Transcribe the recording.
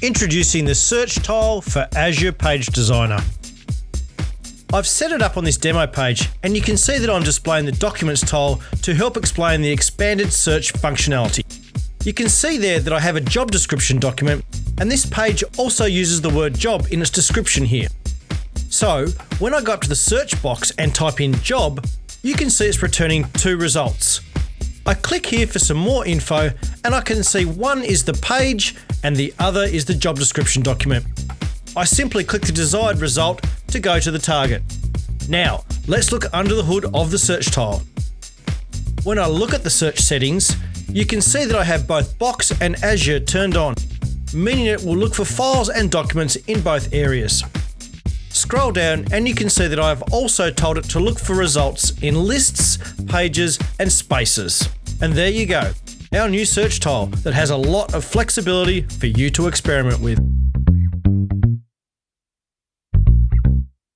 Introducing the search tile for Azure Page Designer. I've set it up on this demo page and you can see that I'm displaying the Documents tile to help explain the expanded search functionality. You can see there that I have a job description document, and this page also uses the word job in its description here. So when I go up to the search box and type in job, you can see it's returning 2 results. I click here for some more info and I can see one is the page and the other is the job description document. I simply click the desired result to go to the target. Now, let's look under the hood of the search tile. When I look at the search settings, you can see that I have both Box and Azure turned on, meaning it will look for files and documents in both areas. Scroll down and you can see that I have also told it to look for results in lists, pages and spaces. And there you go, our new search tile that has a lot of flexibility for you to experiment with.